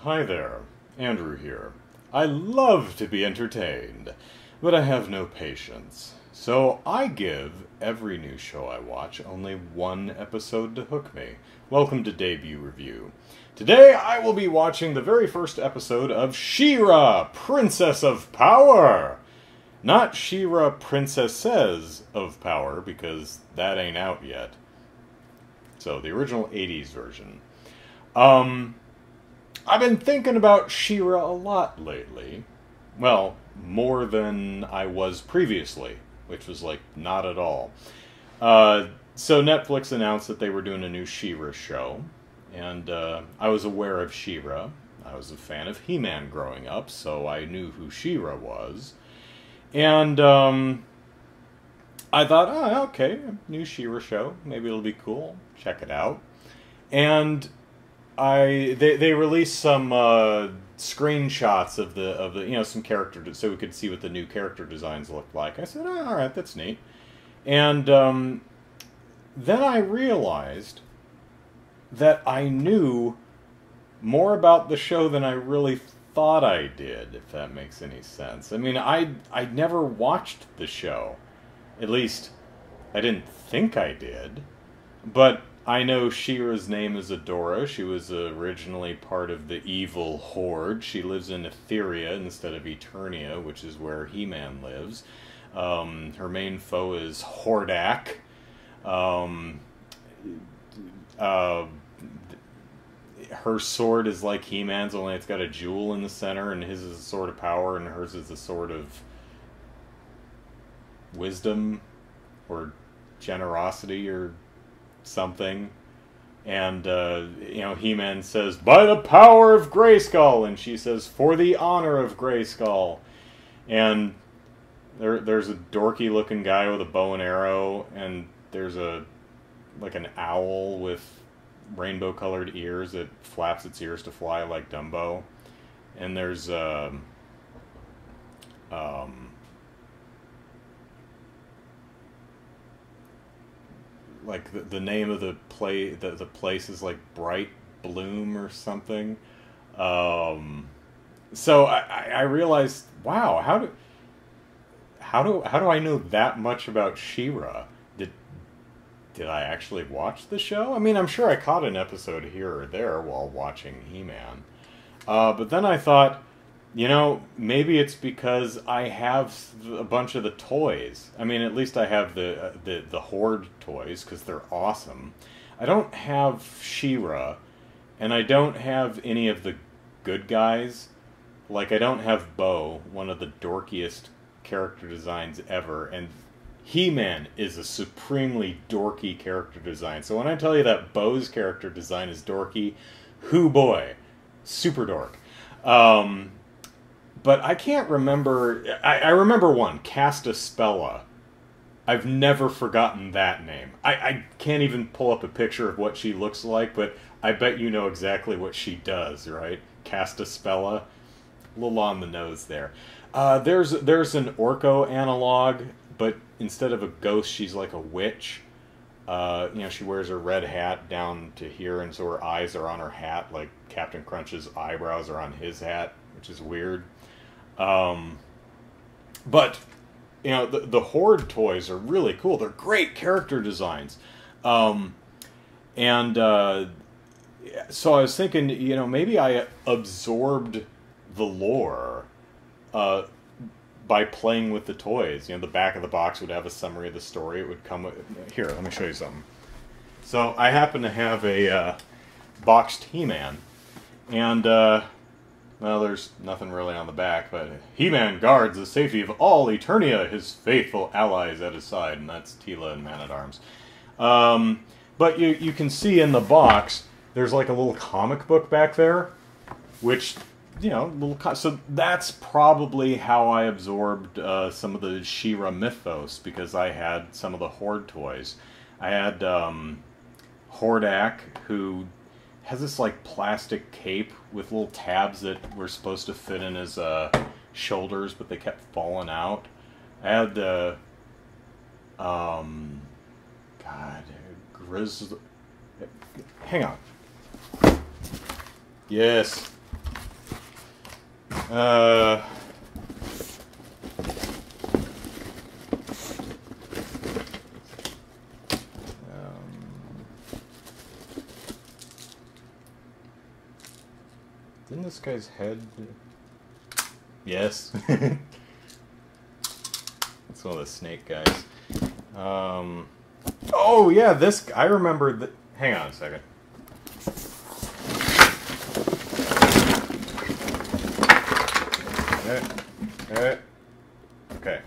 Hi there, Andrew here. I love to be entertained, but I have no patience. So I give every new show I watch only one episode to hook me. Welcome to Debut Review. Today I will be watching the very first episode of Shira, Princess of Power! Not Shira, Princesses of Power, because that ain't out yet. So, the original 80s version. I've been thinking about Shira a lot lately. Well, more than I was previously, which was, like, not at all. So Netflix announced that they were doing a new Shira show, and I was aware of Shira. I was a fan of Heman growing up, so I knew who Shira was. And I thought, oh, okay, new Shira show, maybe it'll be cool, check it out. And they released some screenshots of the some character, so we could see what the new character designs looked like. I said, oh, all right, that's neat. And then I realized that I knew more about the show than I really thought I did, if that makes any sense. I mean, I'd never watched the show. At least, I didn't think I did. But I know Shira's name is Adora. She was originally part of the evil Horde. She lives in Etheria instead of Eternia, which is where He-Man lives. Her main foe is Hordak. Her sword is like He-Man's, only it's got a jewel in the center, and his is a sword of power, and hers is a sword of wisdom, or generosity, or something. And, He-Man says, by the power of Grayskull, and she says, for the honor of Grayskull. And there's a dorky-looking guy with a bow and arrow, and there's like an owl with rainbow-colored ears that flaps its ears to fly like Dumbo. And there's like the name of the place is like Bright Bloom or something. So I realized, wow, how do I know that much about Shira? Did I actually watch the show? I mean, I'm sure I caught an episode here or there while watching He-Man. But then I thought, maybe it's because I have a bunch of the toys. I mean, at least I have the Horde toys, because they're awesome. I don't have Shira, and I don't have any of the good guys. Like, I don't have Bo, one of the dorkiest character designs ever, and He-Man is a supremely dorky character design. So when I tell you that Bo's character design is dorky, hoo boy, super dork. But I can't remember. I remember one, Castaspella. I've never forgotten that name. I can't even pull up a picture of what she looks like, but I bet you know exactly what she does, right? Castaspella. A little on the nose there. There's an Orko analog, but instead of a ghost, she's like a witch. She wears her red hat down to here, and so her eyes are on her hat, like Captain Crunch's eyebrows are on his hat, which is weird. But, the Horde toys are really cool. They're great character designs. So I was thinking, maybe I absorbed the lore, by playing with the toys. The back of the box would have a summary of the story. It would come with... Here, let me show you something. So, I happen to have a boxed He-Man. And, well, there's nothing really on the back, but He-Man guards the safety of all Eternia, his faithful allies at his side, and that's Teela and Manatarms. But you can see in the box, there's like a little comic book back there, which... so that's probably how I absorbed some of the Shira mythos, because I had some of the Horde toys. I had Hordak, who has this like plastic cape with little tabs that were supposed to fit in his shoulders, but they kept falling out. I had the Hang on. Yes. Uh... Didn't this guy's head... Yes. That's one of the snake guys. Oh, yeah, this... I remember... Hang on a second. Okay.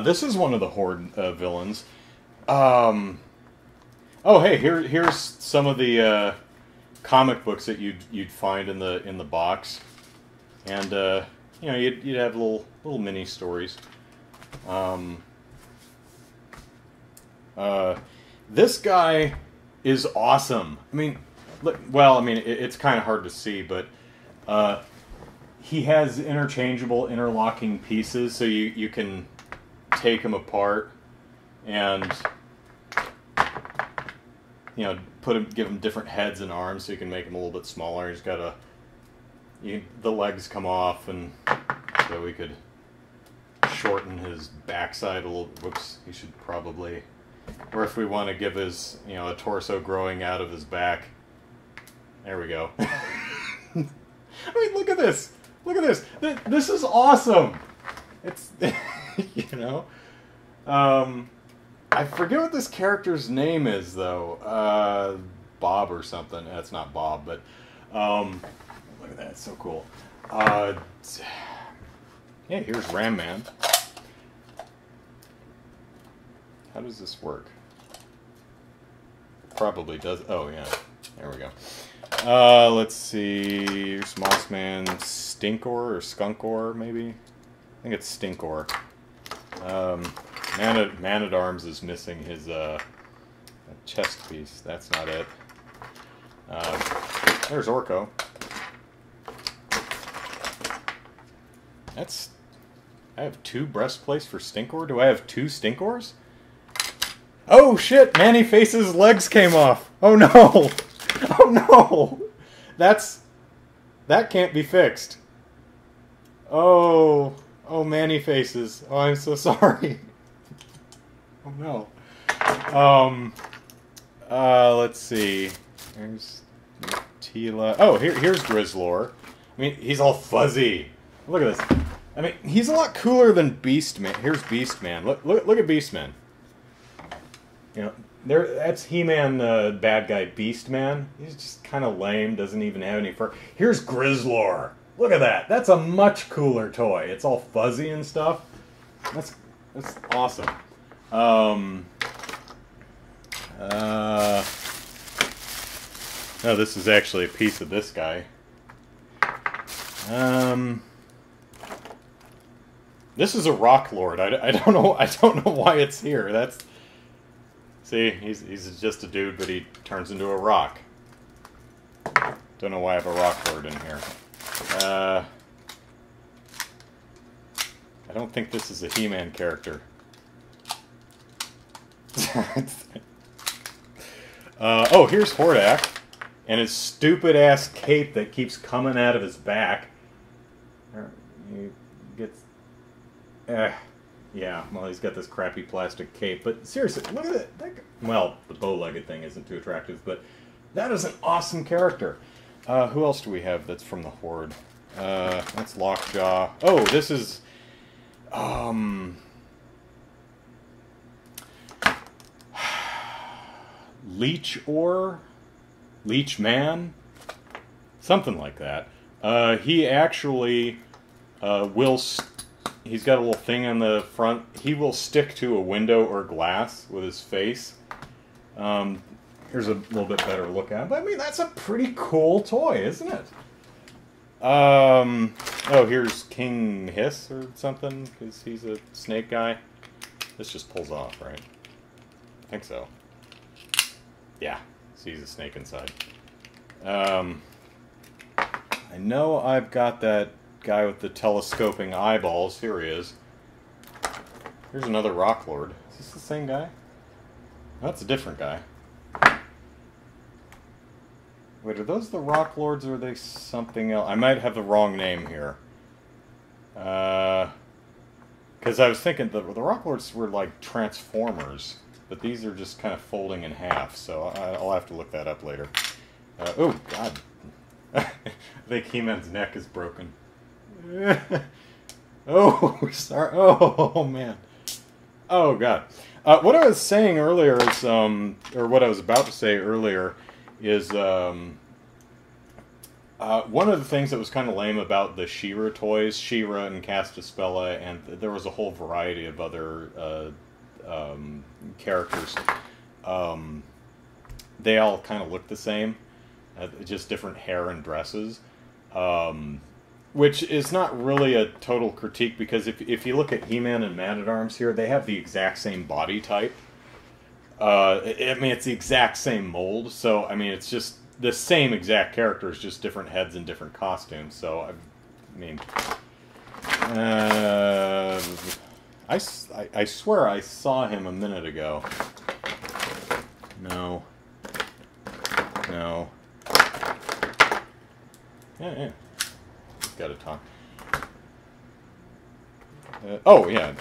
This is one of the Horde villains. Oh, hey, here's some of the comic books that you'd find in the box, and you know, you'd have little mini stories. This guy is awesome. I mean, well, I mean, it's kind of hard to see, but he has interchangeable, interlocking pieces, so you can take him apart and, you know, give him different heads and arms, so you can make him a little bit smaller. He's got the legs come off, and so we could shorten his backside a little. Whoops, he should probably, or if we want to give his, you know, a torso growing out of his back. There we go. I mean, look at this. Look at this. This is awesome. It's, you know, I forget what this character's name is, though. Bob or something. That's not Bob, but look at that. It's so cool. Yeah, here's Ram Man. How does this work? Probably does. Oh, yeah. There we go. Let's see. Here's Mossman, Stinkor or Skunkor, maybe? I think it's Stinkor. Manatarms is missing his chest piece. That's not it. There's Orko. That's... I have 2 breastplates for Stinkor? Do I have 2 Stinkors? Oh shit! Man-E-Face's legs came off! Oh no! Oh no! That can't be fixed. Oh... Oh, Man-E-Faces. Oh, I'm so sorry. Oh no. Let's see. There's Tila. Oh, here's Grizzlor. I mean, he's all fuzzy. Look at this. I mean, he's a lot cooler than Beastman. Here's Beastman. Look at Beastman. You know, that's Heman, bad guy Beastman. He's just kind of lame. Doesn't even have any fur. Here's Grizzlor. Look at that. That's a much cooler toy. It's all fuzzy and stuff. That's awesome. No, this is actually a piece of this guy. This is a Rock Lord. I don't know. I don't know why it's here. That's, see, he's just a dude, but he turns into a rock. Don't know why I have a Rock Lord in here. I don't think this is a He-Man character. Oh, here's Hordak, and his stupid-ass cape that keeps coming out of his back. He gets... yeah, well, he's got this crappy plastic cape, but seriously, look at it. Well, the bow-legged thing isn't too attractive, but that is an awesome character. Who else do we have that's from the Horde? That's Lockjaw. Oh, this is... Leech or Leech Man? Something like that. He actually he's got a little thing on the front. He will stick to a window or glass with his face. Here's a little bit better look at it. But I mean, that's a pretty cool toy, isn't it? Oh, here's King Hiss or something, because he's a snake guy. This just pulls off, right? I think so. Yeah, so he's a snake inside. I know I've got that guy with the telescoping eyeballs. Here he is. Here's another Rock Lord. Is this the same guy? That's a different guy. Wait, are those the Rock Lords or are they something else? I might have the wrong name here. Because I was thinking the Rock Lords were like Transformers, but these are just kind of folding in half, so I'll have to look that up later. Oh, God. I think He-Man's neck is broken. Oh, sorry. Oh, man. Oh, God. What I was saying earlier is, or what I was about to say earlier is, one of the things that was kind of lame about the Shira toys, Shira and Castaspella, and there was a whole variety of other characters. They all kind of looked the same, just different hair and dresses, which is not really a total critique, because if you look at Heman and Manatarms here, they have the exact same body type. I mean, it's the exact same mold, so, I mean, it's just the same exact characters, just different heads and different costumes, so, I mean, I swear I saw him a minute ago. No. No. Yeah. He's got a tongue. Oh, yeah.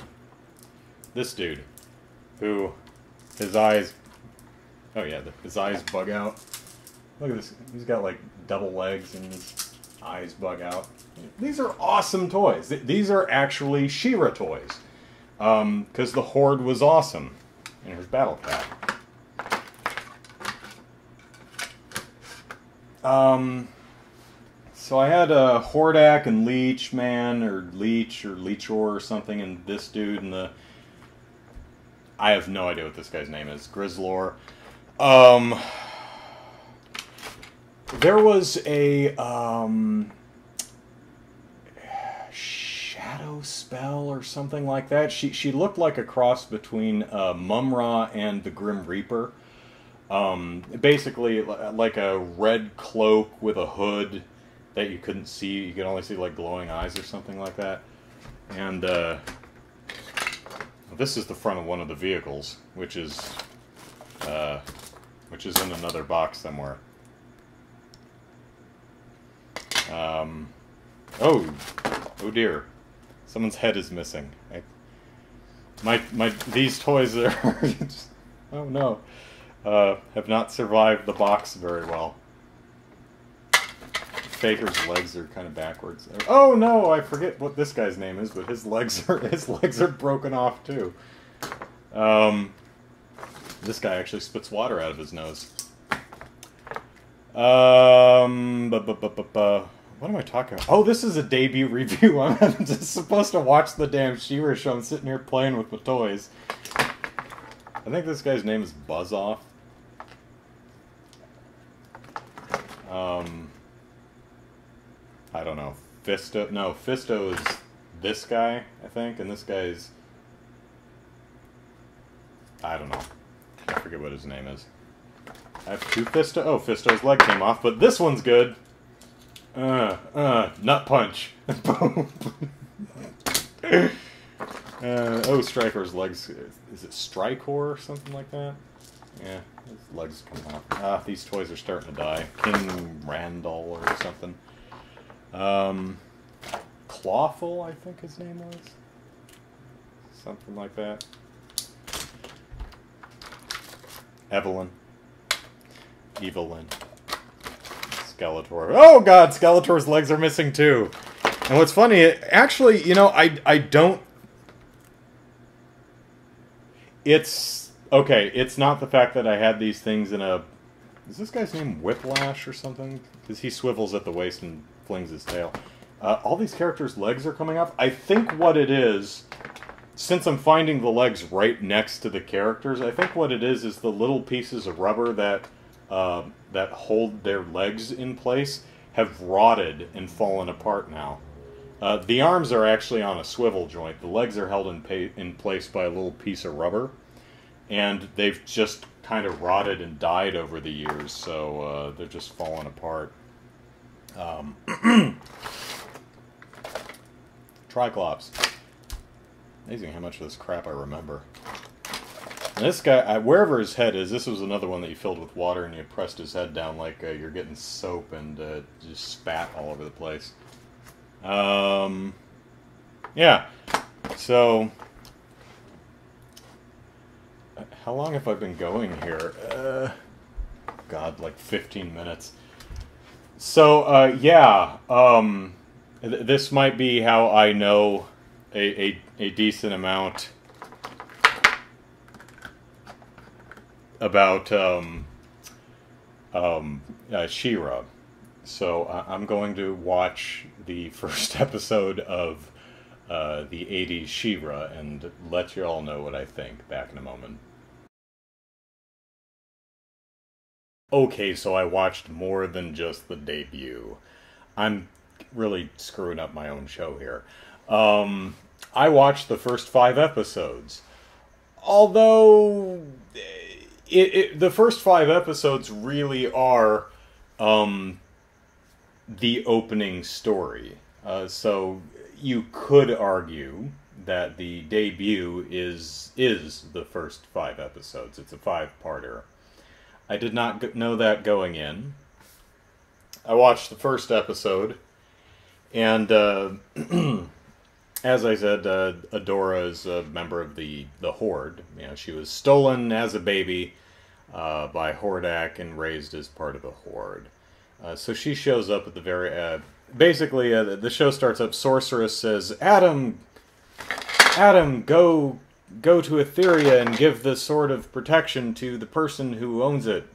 This dude. Who... His eyes... Oh, yeah, his eyes bug out. Look at this. He's got, like, double legs and his eyes bug out. These are awesome toys. These are actually Shira toys. Because the Horde was awesome. And here's Battle Cat. So I had Hordak and Leech, or Leechor or something, and this dude, and the... I have no idea what this guy's name is. Grizzlor. There was a, Shadow Spell or something like that. She looked like a cross between, Mumra and the Grim Reaper. Basically, like a red cloak with a hood that you couldn't see. You could only see, like, glowing eyes or something like that. And, this is the front of one of the vehicles, which is in another box somewhere. Oh dear. Someone's head is missing. These toys are... oh no. Have not survived the box very well. Faker's legs are kind of backwards. Oh no, I forget what this guy's name is, but his legs are broken off too. This guy actually spits water out of his nose. What am I talking about? Oh, this is a debut review. I'm just supposed to watch the damn Shira show. I'm sitting here playing with the toys. I think this guy's name is Buzz-Off. I don't know. Fisto? No, Fisto is this guy, I think, and this guy's... I don't know. I forget what his name is. I have two Fisto. Oh, Fisto's leg came off, but this one's good. Nut punch. Boom. Oh, Striker's legs. Is it Strikor or something like that? Yeah, his legs come off. Ah, these toys are starting to die. King Randall or something. Clawful, I think his name was. Something like that. Evelyn. Evelyn. Skeletor. Oh god, Skeletor's legs are missing too. And what's funny, actually, you know, I don't... It's... Okay, it's not the fact that I had these things in a... Is this guy's name Whiplash or something? Because he swivels at the waist and flings his tail. All these characters' legs are coming off. I think what it is, since I'm finding the legs right next to the characters, I think what it is the little pieces of rubber that hold their legs in place have rotted and fallen apart now. The arms are actually on a swivel joint. The legs are held in place by a little piece of rubber. And they've just kind of rotted and died over the years, so they're just falling apart. Triclops. Amazing how much of this crap I remember. And this guy, wherever his head is, this was another one that you filled with water and you pressed his head down like you're getting soap and just spat all over the place. Yeah. So, how long have I been going here? God, like 15 minutes. So, yeah. This might be how I know a decent amount about Shira. So I'm going to watch the first episode of the 80s Shira and let you all know what I think back in a moment. Okay, so I watched more than just the debut. I'm really screwing up my own show here. I watched the first 5 episodes. Although the first 5 episodes really are the opening story. So you could argue that the debut is the first 5 episodes. It's a 5-parter. I did not know that going in. I watched the first episode, and as I said, Adora is a member of the Horde. You know, she was stolen as a baby by Hordak and raised as part of the Horde. So she shows up at the very... basically, the show starts up, Sorceress says, Adam, go to Etheria and give the Sword of Protection to the person who owns it.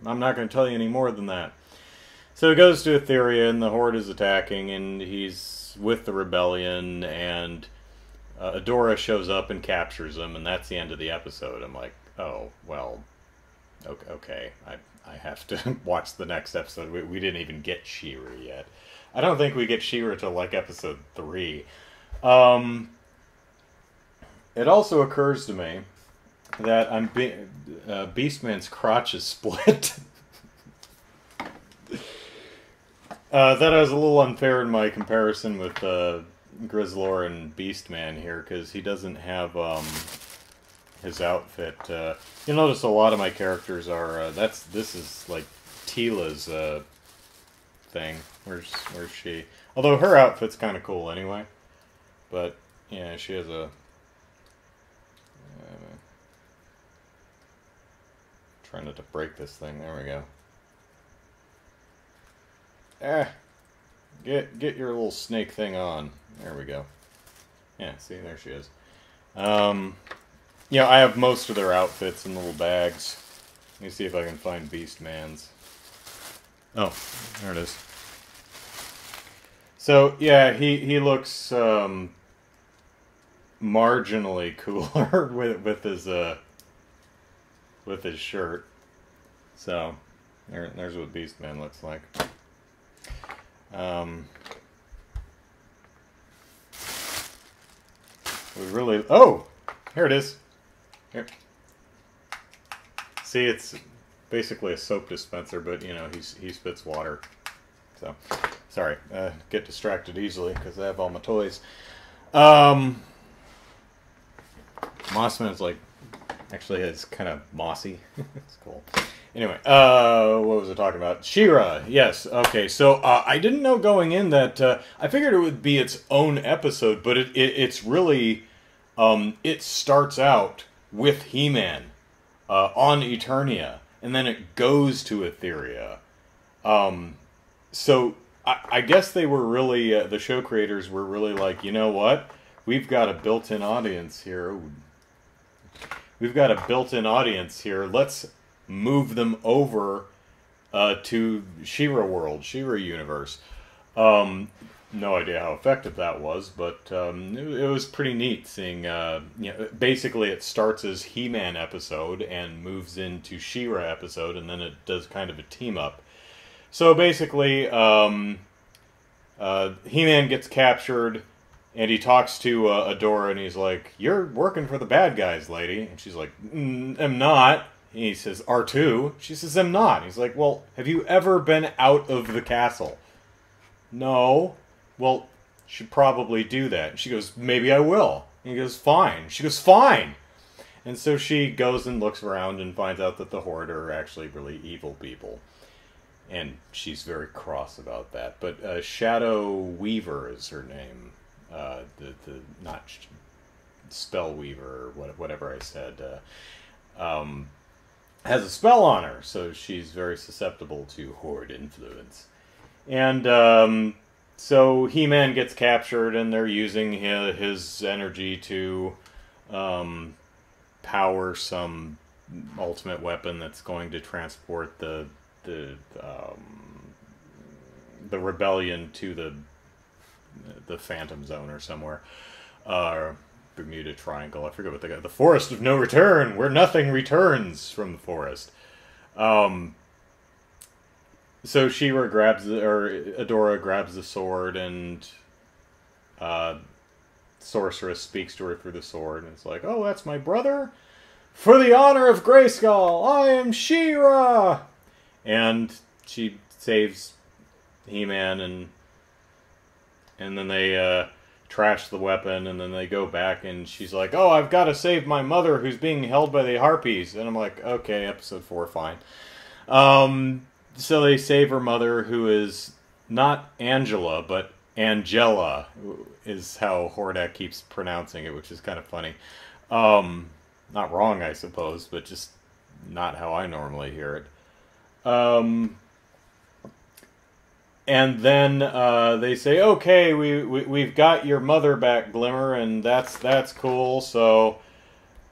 I'm not going to tell you any more than that. So he goes to Etheria, and the Horde is attacking, and he's with the rebellion, and Adora shows up and captures him, and that's the end of the episode. I'm like, oh, well, okay. I have to watch the next episode. We didn't even get Shira yet. I don't think we get Shira till, like, episode 3. It also occurs to me that Beastman's crotch is split. That was a little unfair in my comparison with Grizzlor and Beastman here, because he doesn't have his outfit. You'll notice a lot of my characters are... this is like Tila's thing. Where's she? Although her outfit's kind of cool anyway. But, yeah, she has a... trying not to break this thing. There we go. Get your little snake thing on. There we go. Yeah, see, there she is. Yeah, I have most of their outfits in little bags. Let me see if I can find Beastman's. Oh, there it is. So, yeah, he looks marginally cooler with his shirt. So, there's what Beastman looks like. We really... Oh! Here it is. Here. See, it's basically a soap dispenser, but, you know, he spits water. So, sorry. Get distracted easily, because I have all my toys. Mossman's, like, actually it's kind of mossy. It's cool. Anyway, what was I talking about? Shira, yes. Okay, so I didn't know going in that... I figured it would be its own episode, but it's really... it starts out with Heman on Eternia, and then it goes to Etheria. So I guess they were really... the show creators were really like, you know what? We've got a built-in audience here. Ooh. We've got a built-in audience here. Let's move them over to Shira World, Shira Universe. No idea how effective that was, but it was pretty neat seeing, you know, basically it starts as He-Man episode and moves into Shira episode, and then it does kind of a team-up. So basically, He-Man gets captured, and he talks to Adora, and he's like, "You're working for the bad guys, lady." And she's like, "I'm not." And he says, "R2?" She says, "I'm not." He's like, "Well, have you ever been out of the castle?" "No." "Well, you should probably do that." And she goes, "Maybe I will." And he goes, "Fine." She goes, "Fine." And so she goes and looks around and finds out that the Horde are actually really evil people. And she's very cross about that. But Shadowweaver is her name. Not Spellweaver or whatever I said. Has a spell on her, so she's very susceptible to Horde influence. And so He-Man gets captured, and they're using his energy to power some ultimate weapon that's going to transport the rebellion to the Phantom Zone or somewhere. Bermuda Triangle, I forget what they got. The Forest of No Return, where nothing returns from the forest. So Shira Adora grabs the sword, and Sorceress speaks to her through the sword, and it's like, oh, that's my brother? For the honor of Grayskull, I am Shira! And she saves He-Man, and then they trash the weapon, and then they go back, and she's like, oh, I've got to save my mother who's being held by the Harpies. And I'm like, okay, episode 4, fine. So they save her mother, who is not Angela, but Angela, is how Hordak keeps pronouncing it, which is kind of funny. Not wrong, I suppose, but just not how I normally hear it. And then they say, okay, we've got your mother back, Glimmer, and that's cool, so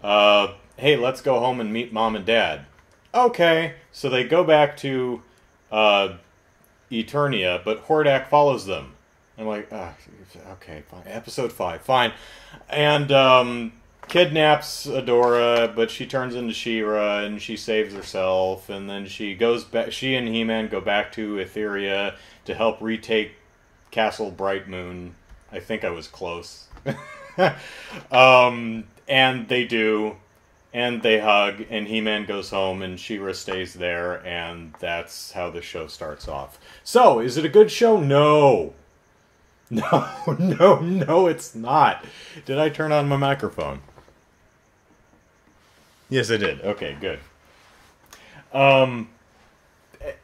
hey, let's go home and meet Mom and Dad. Okay, so they go back to Eternia, but Hordak follows them. I'm like, okay, fine. Episode 5, fine. And kidnaps Adora, but she turns into Shira, and she saves herself, and then she goes back. She and He-Man go back to Etheria to help retake Castle Bright Moon. I think I was close. And they do, and they hug, and He-Man goes home, and Shira stays there, and that's how the show starts off. So, is it a good show? No. No, it's not. Did I turn on my microphone? Yes, I did. Okay, good.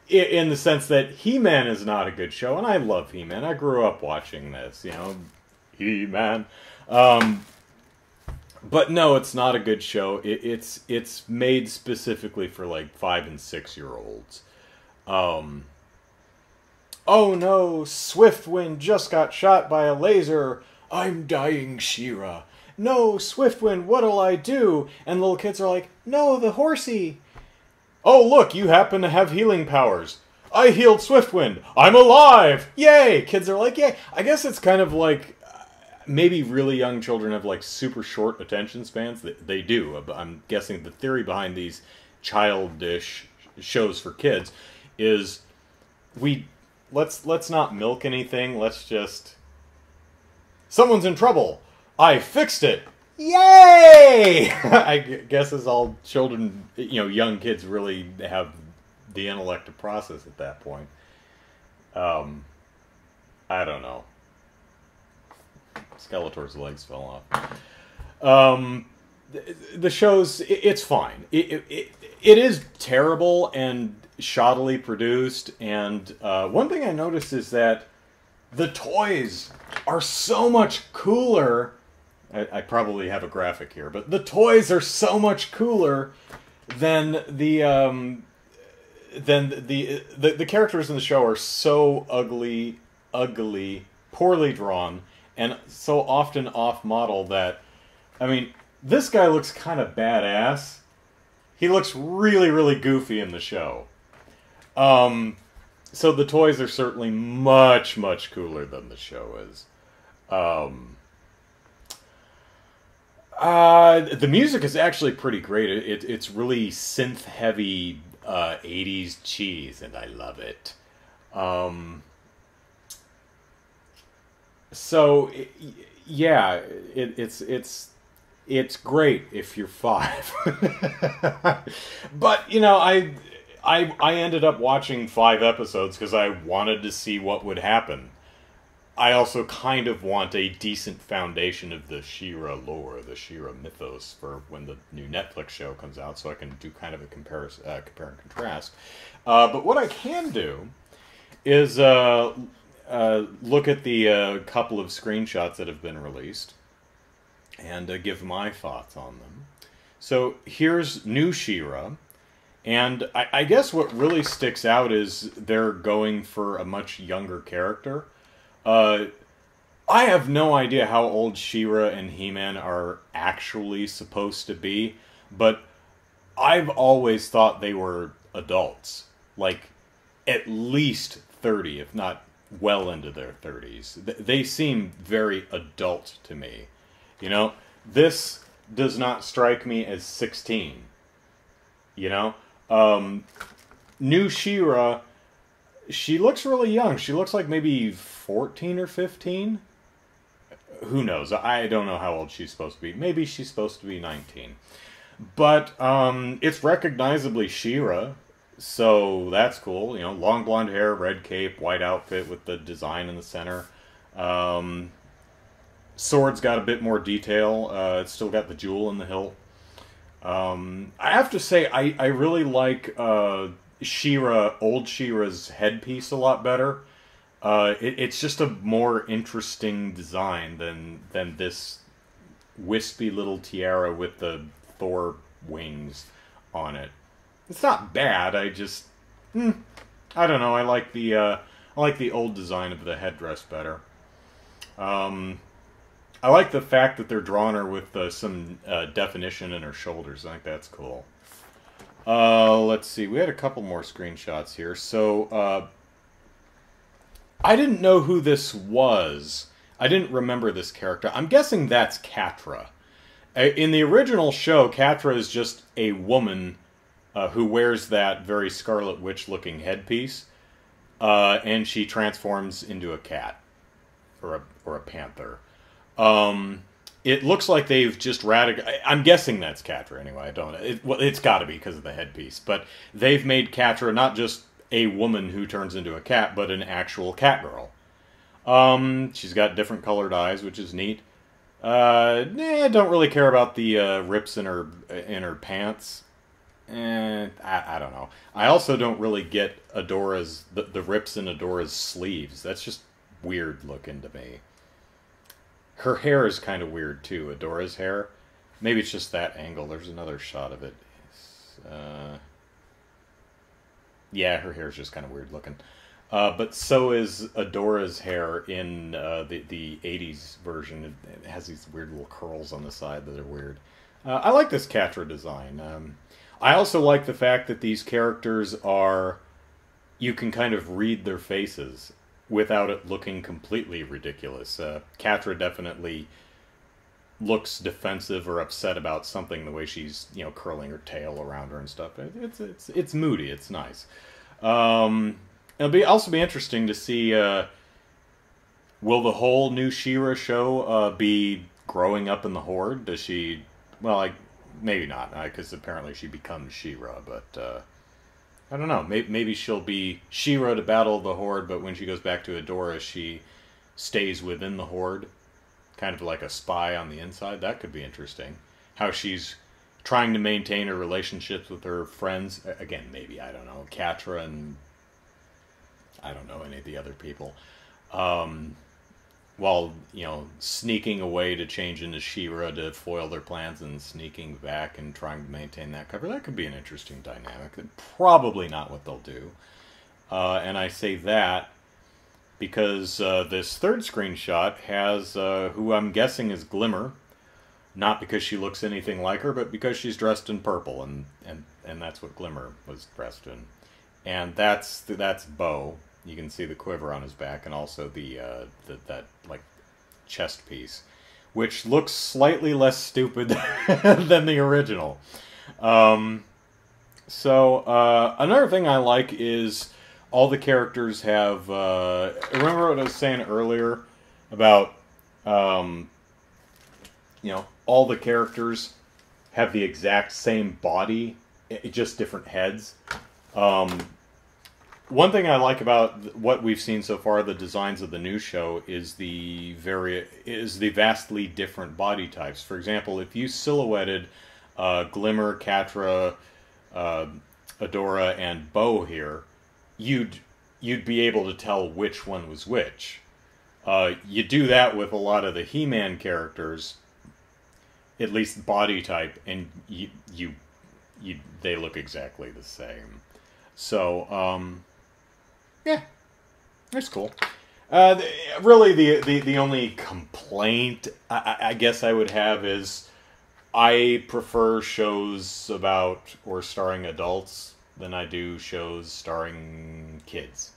In the sense that He-Man is not a good show, and I love He-Man. I grew up watching this, you know, He-Man. But no, it's not a good show. It's made specifically for like 5 and 6 year olds. Oh no, Swiftwind just got shot by a laser. I'm dying, Shira. No, Swiftwind, what'll I do? And little kids are like, no, the horsey. Oh, look, you happen to have healing powers. I healed Swiftwind. I'm alive! Yay! Kids are like, yay. I guess it's kind of like, maybe really young children have like super short attention spans. They do. I'm guessing the theory behind these childish shows for kids is let's not milk anything. Let's just... Someone's in trouble. I fixed it. Yay! I guess as all children, you know, young kids really have the intellect to process at that point. I don't know. Skeletor's legs fell off. The show's... It's fine. It is terrible and shoddily produced, and one thing I noticed is that the toys are so much cooler. I probably have a graphic here, but the toys are so much cooler than the characters in the show are so ugly, poorly drawn, and so often off-model that, I mean, this guy looks kind of badass. He looks really, really goofy in the show. So the toys are certainly much, much cooler than the show is. The music is actually pretty great. It's really synth-heavy 80s cheese, and I love it. So, yeah, it's great if you're 5. But, you know, I ended up watching 5 episodes because I wanted to see what would happen. I also kind of want a decent foundation of the Shira lore, the Shira mythos, for when the new Netflix show comes out, so I can do kind of a compare and contrast. But what I can do is look at the couple of screenshots that have been released and give my thoughts on them. So here's new Shira, and I guess what really sticks out is they're going for a much younger character. I have no idea how old Shira and Heman are actually supposed to be, but I've always thought they were adults. Like, at least 30, if not well into their 30s. They seem very adult to me. You know, this does not strike me as 16. You know? New Shira, she looks really young. She looks like maybe 14 or 15. Who knows? I don't know how old she's supposed to be. Maybe she's supposed to be 19. But it's recognizably Shira, so that's cool. You know, long blonde hair, red cape, white outfit with the design in the center. Sword's got a bit more detail. It's still got the jewel in the hilt. I have to say, I really like old Shira's headpiece a lot better. It's just a more interesting design than this wispy little tiara with the Thor wings on it. It's not bad. I just, I don't know. I like the old design of the headdress better. I like the fact that they're drawing her with some definition in her shoulders. I think that's cool. Let's see. We had a couple more screenshots here. So, I didn't know who this was. I didn't remember this character. I'm guessing that's Katra. In the original show, Katra is just a woman who wears that very Scarlet Witch-looking headpiece, and she transforms into a cat or a panther. It looks like they've just I'm guessing that's Katra anyway. I don't know. Well, it's got to be because of the headpiece. But they've made Katra not just a woman who turns into a cat, but an actual cat girl. She's got different colored eyes, which is neat. I don't really care about the rips in her pants. I don't know. I also don't really get Adora's the rips in Adora's sleeves. That's just weird looking to me. Her hair is kind of weird too. Adora's hair. Maybe it's just that angle. There's another shot of it. Yeah, her hair is just kind of weird looking. But so is Adora's hair in the 80s version. It has these weird little curls on the side that are weird. I like this Katra design. I also like the fact that these characters you can kind of read their faces without it looking completely ridiculous. Katra definitely looks defensive or upset about something, the way she's, you know, curling her tail around her and stuff. It's moody. It's nice. It'll also be interesting to see, will the whole new Shira show be growing up in the Horde? Does she... Well, maybe not, because apparently she becomes Shira, but I don't know. Maybe she'll be Shira to battle the Horde, but when she goes back to Adora, she stays within the Horde, kind of like a spy on the inside. That could be interesting. How she's trying to maintain her relationships with her friends. Again, maybe, I don't know, Katra and I don't know any of the other people. While, you know, sneaking away to change into Shira to foil their plans and sneaking back and trying to maintain that cover. That could be an interesting dynamic. Probably not what they'll do. And I say that because this third screenshot has who I'm guessing is Glimmer. Not because she looks anything like her, but because she's dressed in purple, and that's what Glimmer was dressed in. And that's Bo. You can see the quiver on his back, and also that like chest piece, which looks slightly less stupid than the original. So another thing I like is all the characters have. Remember what I was saying earlier about you know, all the characters have the exact same body, just different heads. one thing I like about what we've seen so far, the designs of the new show, is the vastly different body types. For example, if you silhouetted Glimmer, Katra, Adora, and Bo here, you'd be able to tell which one was which. You do that with a lot of the He-Man characters, at least body type, and they look exactly the same. So, yeah, that's cool. Really, the only complaint I guess I would have is I prefer shows about or starring adults than I do shows starring kids.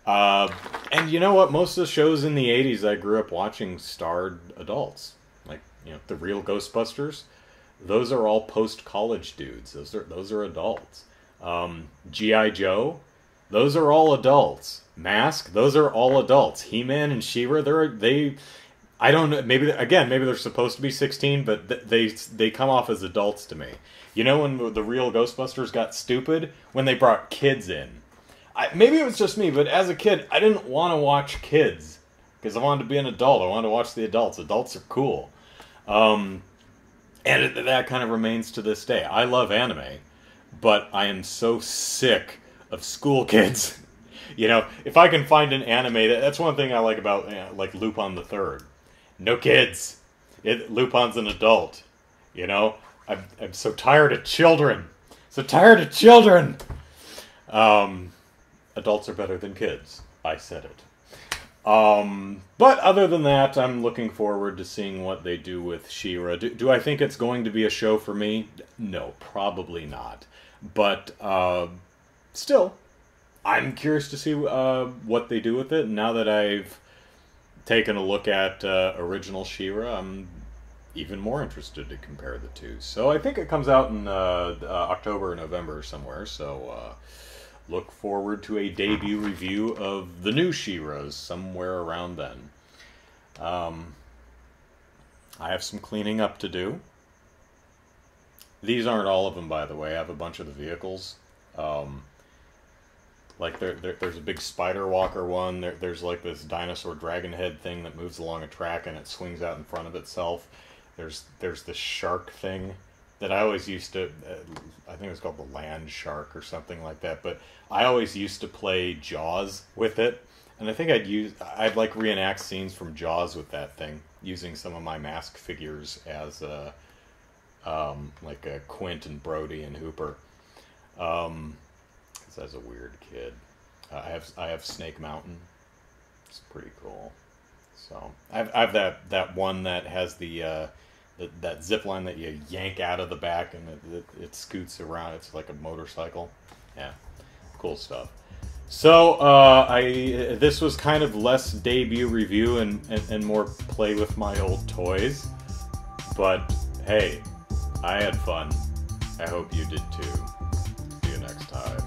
And you know what? Most of the shows in the 80s I grew up watching starred adults. Like, you know, the real Ghostbusters. Those are all post-college dudes. Those are adults. G.I. Joe, those are all adults. Mask, those are all adults. He-Man and Shira, I don't know, maybe they're supposed to be 16, but they come off as adults to me. You know when the real Ghostbusters got stupid? When they brought kids in. Maybe it was just me, but as a kid, I didn't want to watch kids. Because I wanted to be an adult. I wanted to watch the adults. Adults are cool. And that kind of remains to this day. I love anime, but I am so sick of school kids. You know, if I can find an anime, that's one thing I like about, like Lupin the Third. No kids. Lupin's an adult. You know, I'm so tired of children. So tired of children. Adults are better than kids. I said it. But other than that, I'm looking forward to seeing what they do with Shira. Do I think it's going to be a show for me? No, probably not. But still, I'm curious to see what they do with it. Now that I've taken a look at original Shira, I'm even more interested to compare the two. So I think it comes out in October or November somewhere. So look forward to a debut review of the new Shiras somewhere around then. I have some cleaning up to do. These aren't all of them, by the way. I have a bunch of the vehicles. Like there's a big spider walker one. There's like this dinosaur dragon head thing that moves along a track and it swings out in front of itself. There's this shark thing that I always used to, I think it was called the land shark or something like that, but I always used to play Jaws with it, and I think I'd like reenact scenes from Jaws with that thing, using some of my Mask figures as like a Quint and Brody and Hooper. Because I was a weird kid. I have Snake Mountain. It's pretty cool. So I have that one that has that zip line that you yank out of the back and it scoots around. It's like a motorcycle. Yeah, cool stuff. So this was kind of less debut review and more play with my old toys. But hey, I had fun. I hope you did too. See you next time.